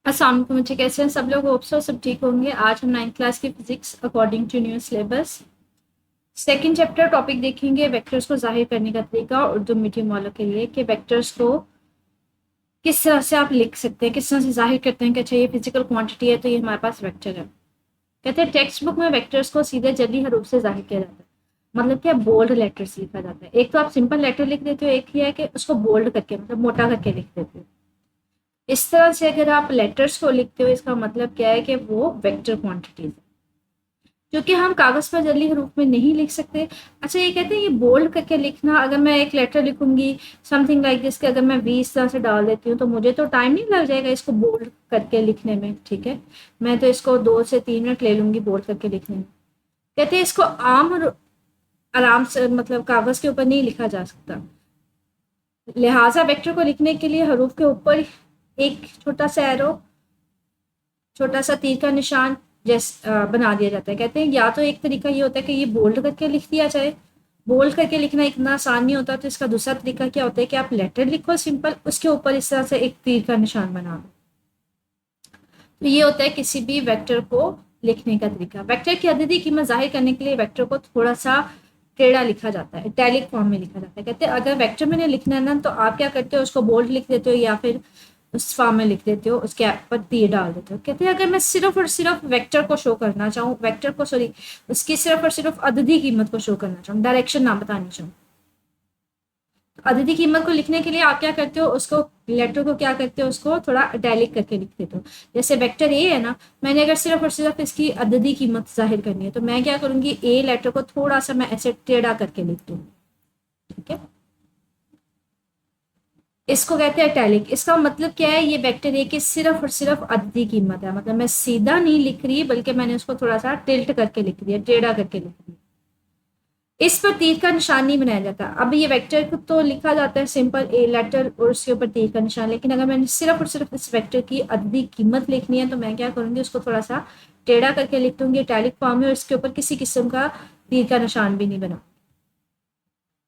अस्सलाम वालेकुम बच्चे, कैसे हैं सब लोग? होप सो सब ठीक होंगे। आज हम 9th क्लास की physics according to new syllabus second chapter topic देखेंगे, वेक्टर्स को जाहिर करने का तरीका उर्दू मीडियम वालों के लिए, कि वेक्टर्स को किस तरह से आप लिख सकते हैं, किस तरह से जाहिर करते हैं कि अच्छा ये फिजिकल क्वांटिटी है तो ये हमारे पास वेक्टर है। कहते हैं टेक्स्ट बुक में वेक्टर्स को सीधे जली हरूफ से जाहिर किया जाता है, मतलब क्या बोल्ड लेटर से लिखा जाता है। एक तो आप सिंपल लेटर लिख देते हो, एक ही है कि उसको बोल्ड करके मतलब मोटा करके लिख देते हो। इस तरह से अगर आप लेटर्स को लिखते हो, इसका मतलब क्या है कि वो वेक्टर क्वांटिटीज है, क्योंकि हम कागज पर जल्दी रूप में नहीं लिख सकते। अच्छा, ये कहते हैं ये बोल्ड करके लिखना, अगर मैं एक लेटर लिखूंगी समथिंग लाइक दिस, अगर मैं 20 तरह से डाल देती हूँ तो मुझे तो टाइम नहीं लग जाएगा इसको बोल्ड करके लिखने में, ठीक है। मैं तो इसको 2 से 3 मिनट ले लूंगी बोल्ड करके लिखने में। कहते हैं इसको आम और आराम से मतलब कागज के ऊपर नहीं लिखा जा सकता, लिहाजा वेक्टर को लिखने के लिए हरूफ के ऊपर एक छोटा सा एरो, छोटा सा तीर का निशान बना दिया जाता है। कहते हैं या तो एक तरीका ये होता है कि ये बोल्ड करके लिख दिया जाए, बोल्ड करके लिखना इतना आसान नहीं होता, तो इसका दूसरा तरीका क्या होता है कि आप लेटर लिखो सिंपल, उसके ऊपर इस तरह से एक तीर का निशान बना दो। तो ये होता है किसी भी वेक्टर को लिखने का तरीका। वेक्टर की अददी कीमत जाहिर करने के लिए वेक्टर को थोड़ा सा टेढ़ा लिखा जाता है, इटैलिक फॉर्म में लिखा जाता है। कहते हैं अगर वेक्टर मैंने लिखना है ना, तो आप क्या करते हो, उसको बोल्ड लिख देते हो या फिर उस फॉर्म में लिख देते हो, उसके ऊपर तीर डाल देते हो। कहते हैं अगर मैं सिर्फ और सिर्फ वेक्टर को शो करना चाहूँ, वेक्टर को सॉरी उसकी सिर्फ और सिर्फ अददी कीमत को शो करना चाहूँ, डायरेक्शन ना बतानी चाहूँ, अदिति कीमत को लिखने के लिए आप क्या करते हो, उसको लेटर को क्या करते हो, उसको थोड़ा इटैलिक करके लिख देते हो। जैसे वेक्टर ए है ना, मैंने अगर सिर्फ और सिर्फ इसकी अददी कीमत जाहिर करनी है तो मैं क्या करूंगी, ए लेटर को थोड़ा सा मैं ऐसे टेढ़ा करके लिख दूंगी, ठीक है। इसको कहते हैं इटैलिक। इसका मतलब क्या है, ये वेक्टर ए की सिर्फ और सिर्फ अददी कीमत है, मतलब मैं सीधा नहीं लिख रही बल्कि मैंने उसको थोड़ा सा टिल्ट करके लिख दिया, टेढ़ा करके लिख दिया। इस पर तीर का निशान नहीं बनाया जाता। अब ये वेक्टर को तो लिखा जाता है सिंपल ए लेटर और उसके ऊपर तीर का निशान, लेकिन अगर मैंने सिर्फ और सिर्फ इस वेक्टर की अददी कीमत लिखनी है तो मैं क्या करूंगी, उसको थोड़ा सा टेढ़ा करके लिख दूंगी इटैलिक फॉर्म में, और इसके ऊपर किसी किस्म का तीर का निशान भी नहीं बना।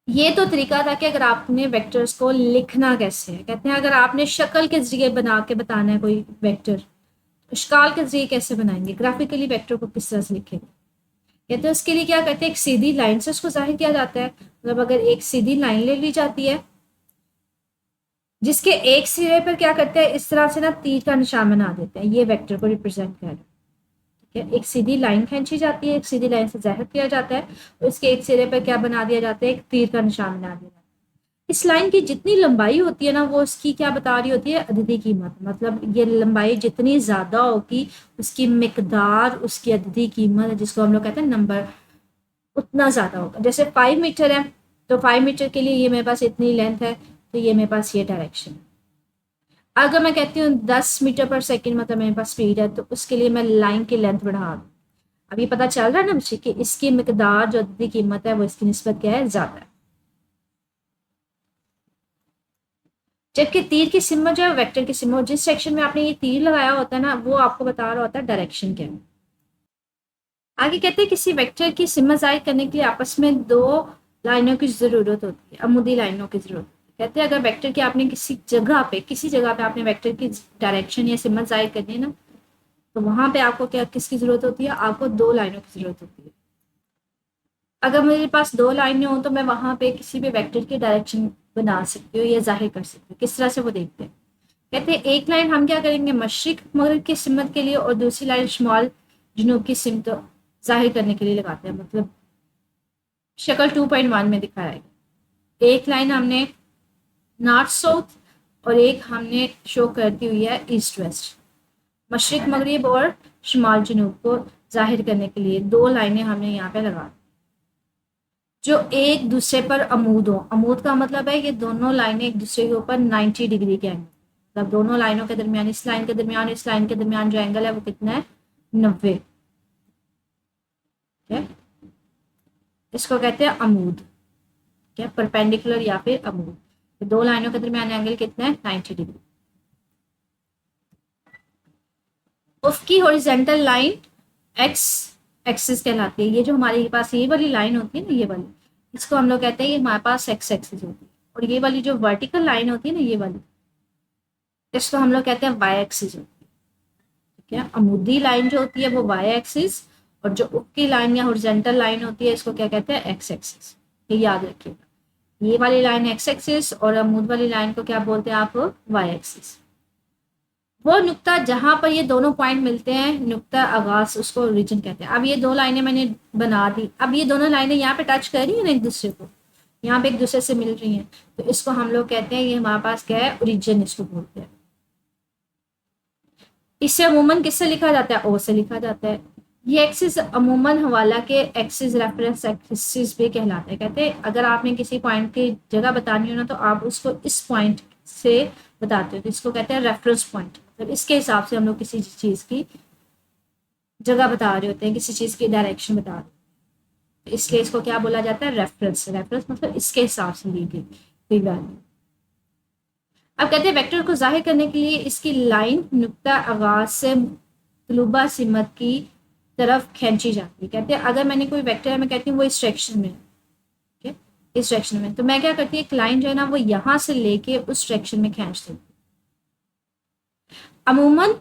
ये तो तरीका था कि अगर आपने वेक्टर्स को लिखना कैसे है। कहते हैं अगर आपने शक्ल के जरिए बना के बताना है कोई वेक्टर, तो शकाल के जरिए कैसे बनाएंगे, ग्राफिकली वेक्टर को किस तरह से लिखेंगे। कहते हैं उसके लिए क्या करते हैं, एक सीधी लाइन से उसको जाहिर किया जाता है। मतलब अगर एक सीधी लाइन ले ली जाती है जिसके एक सिरे पर क्या करते हैं, इस तरह से ना तीर का निशान बना देते हैं, ये वेक्टर को रिप्रेजेंट कर रहा है, ठीक है। एक सीधी लाइन खींची जाती है, एक सीधी लाइन से जाहिर किया जाता है, और उसके एक सिरे पर क्या बना दिया जाता है, एक तीर का निशान बना दिया जाता है। इस लाइन की जितनी लंबाई होती है ना, वो उसकी क्या बता रही होती है, अददी कीमत। मतलब ये लंबाई जितनी ज्यादा होगी उसकी मिकदार, उसकी अददी कीमत जिसको हम लोग कहते हैं नंबर, उतना ज्यादा होगा। जैसे 5 मीटर है तो 5 मीटर के लिए ये मेरे पास इतनी लेंथ है, तो ये मेरे पास ये डायरेक्शन है। अगर मैं कहती हूँ 10 मीटर पर सेकेंड मतलब मेरे पास स्पीड है, तो उसके लिए मैं लाइन की लेंथ बढ़ा दूँ। अब ये पता चल रहा है ना मुझे कि इसकी मिकदार जो अददी कीमत है वो इसकी निस्बत क्या है, ज्यादा है। जबकि तीर की सिमत जो है वेक्टर की सिमत, जिस सेक्शन में आपने ये तीर लगाया होता है ना, वो आपको बता रहा होता है डायरेक्शन क्या है। आगे कहते हैं किसी वेक्टर की सिमत जाहिर करने के लिए आपस में दो लाइनों की जरूरत होती है, अमुदी लाइनों की जरूरत होती है। कहते हैं अगर वेक्टर की आपने किसी जगह पे आपने वेक्टर की डायरेक्शन या सिमत जाहिर करनी है ना, तो वहां पे आपको क्या किसकी जरूरत होती है, आपको 2 लाइनों की जरूरत होती है। अगर मेरे पास 2 लाइनें हो तो मैं वहां पे किसी भी वेक्टर की डायरेक्शन बना सकती हूँ या जाहिर कर सकती हूँ। किस तरह से वो देखते हैं, कहते हैं एक लाइन हम क्या करेंगे मशरिक मगरब की सिमत के लिए, और दूसरी लाइन शुमाल जुनूब की सिमत जाहिर करने के लिए लगाते हैं। मतलब शक्ल 2.1 में दिखाया है, एक लाइन हमने नॉर्थ साउथ और एक हमने शो करती हुई है ईस्ट वेस्ट, मशरिक मगरब और शुमाल जुनूब को जाहिर करने के लिए 2 लाइनें हमने यहाँ पे लगा, जो एक दूसरे पर अमूद हो। अमूद का मतलब है ये दोनों लाइनें एक दूसरे के ऊपर 90 डिग्री के एंगल, मतलब दोनों लाइनों के दरमियान, इस लाइन के दरमियान इस लाइन के दरमियान जो एंगल है वो कितना है, 90, ठीक है। इसको कहते हैं अमूद, ठीक है, परपेंडिकुलर या फिर अमूद। तो 2 लाइनों के दरमियान एंगल कितना है, 90 डिग्री। उसकी हॉरिजेंटल लाइन एक्स एक्सिस कहलाती है। ये जो हमारे पास ये वाली लाइन होती है ना, ये वाली, इसको हम लोग कहते हैं ये हमारे पास एक्स एक्सिस होती है। और ये वाली जो वर्टिकल लाइन होती है ना, ये वाली, इसको हम लोग कहते हैं वाई एक्सिस होती है। क्या अमूदी लाइन जो होती है वो वाई एक्सिस, और जो ऊपरी लाइन या हॉरिजॉन्टल लाइन होती है इसको क्या कहते हैं, एक्स एक्सिस। ये याद रखिएगा, ये वाली लाइन एक्स एक्सिस और अमूद वाली लाइन को क्या बोलते हैं आप, वाई एक्सिस। वो नुक्ता जहां पर ये दोनों पॉइंट मिलते हैं, नुक्ता आगाज, उसको ओरिजिन कहते हैं। अब ये दो लाइनें मैंने बना दी, अब ये दोनों लाइनें यहाँ पे टच कर रही है ना एक दूसरे को, यहाँ पे एक दूसरे से मिल रही हैं, तो इसको हम लोग कहते हैं, ये हमारे पास क्या है, ओरिजिन इसको बोलते हैं। इसे अमूमन किससे लिखा जाता है, ओ से लिखा जाता है। ये एक्सिस अमूमन हवाला के एक्सिस रेफरेंस एक्सिस भी कहलाता है। कहते हैं अगर आपने किसी पॉइंट की जगह बतानी हो ना, तो आप उसको इस पॉइंट से बताते हो, तो इसको कहते हैं रेफरेंस पॉइंट। तो इसके हिसाब से हम लोग किसी चीज़ की जगह बता रहे होते हैं, किसी चीज़ की डायरेक्शन बता रहे होते हैं, इसलिए इसको क्या बोला जाता है, रेफरेंस। रेफरेंस मतलब इसके हिसाब से ली गई कोई वैल्यू। अब कहते हैं वेक्टर को जाहिर करने के लिए इसकी लाइन नुक्ता आगाज से तलुबा सिमत की तरफ खींची जाती है। कहते हैं अगर मैंने कोई वेक्टर है, मैं कहती हूँ वो इस डायरेक्शन में, ठीक है, इस डायरेक्शन में, तो मैं क्या करती हूँ, एक लाइन जो है ना वो यहाँ से लेके उस डायरेक्शन में खींच देती हूँ। अमूमन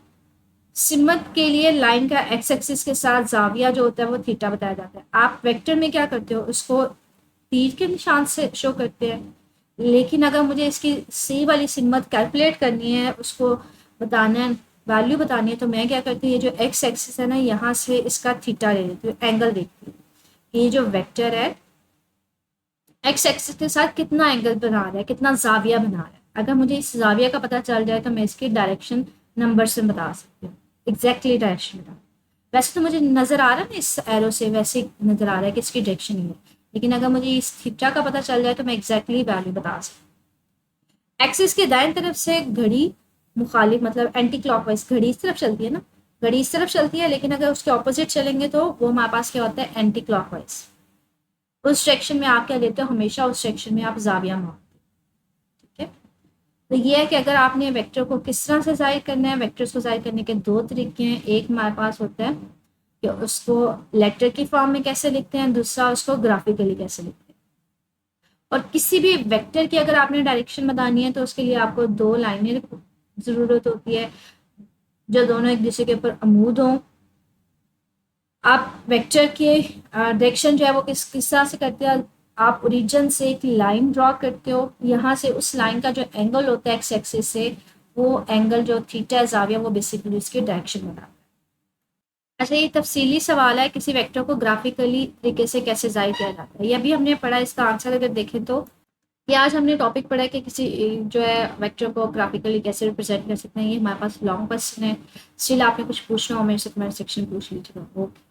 सिमत के लिए लाइन का एक्स एक्सिस के साथ जाविया जो होता है वो थीटा बताया जाता है। आप वेक्टर में क्या करते हो, उसको तीर के निशान से शो करते हैं, लेकिन अगर मुझे इसकी सी वाली सिमत कैलकुलेट करनी है, उसको बताना है, वैल्यू बतानी है, तो मैं क्या करती हूँ, ये जो एक्स एक्सिस है ना, यहाँ से इसका थीटा ले लेती हूँ, एंगल देखती हूँ, ये जो वेक्टर है एक्स एक्सिस के साथ कितना एंगल बना रहा है, कितना जाविया बना रहा है। अगर मुझे इस जाविया का पता चल जाए तो मैं इसकी डायरेक्शन नंबर से बता सकती हूँ, एग्जैक्टली डायरेक्शन बता। वैसे तो मुझे नजर आ रहा है ना इस एरो से, वैसे नजर आ रहा है कि इसकी डायरेक्शन ही है, लेकिन अगर मुझे इस थीटा का पता चल जाए तो मैं एग्जैक्टली वैल्यू बता सकती हूँ। एक्सिस के दाएं तरफ से घड़ी मुखालिफ मतलब एंटी क्लॉकवाइज, घड़ी इस तरफ चलती है ना, घड़ी इस तरफ चलती है, लेकिन अगर उसके ऑपोजिट चलेंगे तो वो हमारे पास क्या होता है, एंटी क्लॉकवाइज। उस सेक्शन में आप क्या लेते हो, हमेशा उस सेक्शन में आप जाविया मारते हो, ठीक है। तो ये है कि अगर आपने वेक्टर को किस तरह से जाहिर करना है, वेक्टर्स को जाहिर करने के दो तरीके हैं। एक हमारे पास होता है कि उसको लेटर की फॉर्म में कैसे लिखते हैं, दूसरा उसको ग्राफिकली कैसे लिखते हैं। और किसी भी वेक्टर की अगर आपने डायरेक्शन बतानी है तो उसके लिए आपको दो लाइनें जरूरत होती है जो दोनों एक दूसरे के ऊपर अमूद हों। आप वेक्टर के डायरेक्शन जो है वो किस तरह से करते हैं, आप ओरिजिन से एक लाइन ड्रॉ करते हो, यहाँ से उस लाइन का जो एंगल होता है एक्स एक्सिस से, वो एंगल जो थीटा जाविया वो बेसिकली उसकी डायरेक्शन बनाता है। अच्छा, ये तफसीली सवाल है किसी वेक्टर को ग्राफिकली तरीके से कैसे जाहिर किया जाता है, ये अभी हमने पढ़ा। इसका आंसर अगर देखें तो ये आज हमने टॉपिक पढ़ा है कि किसी जो है वेक्टर को ग्राफिकली कैसे रिप्रेजेंट कर सकते हैं। ये हमारे पास लॉन्ग क्वेश्चन है, स्टिल आपने कुछ पूछना हो मेरे से कमेंट सेक्शन पूछ लीजिएगा। ओके।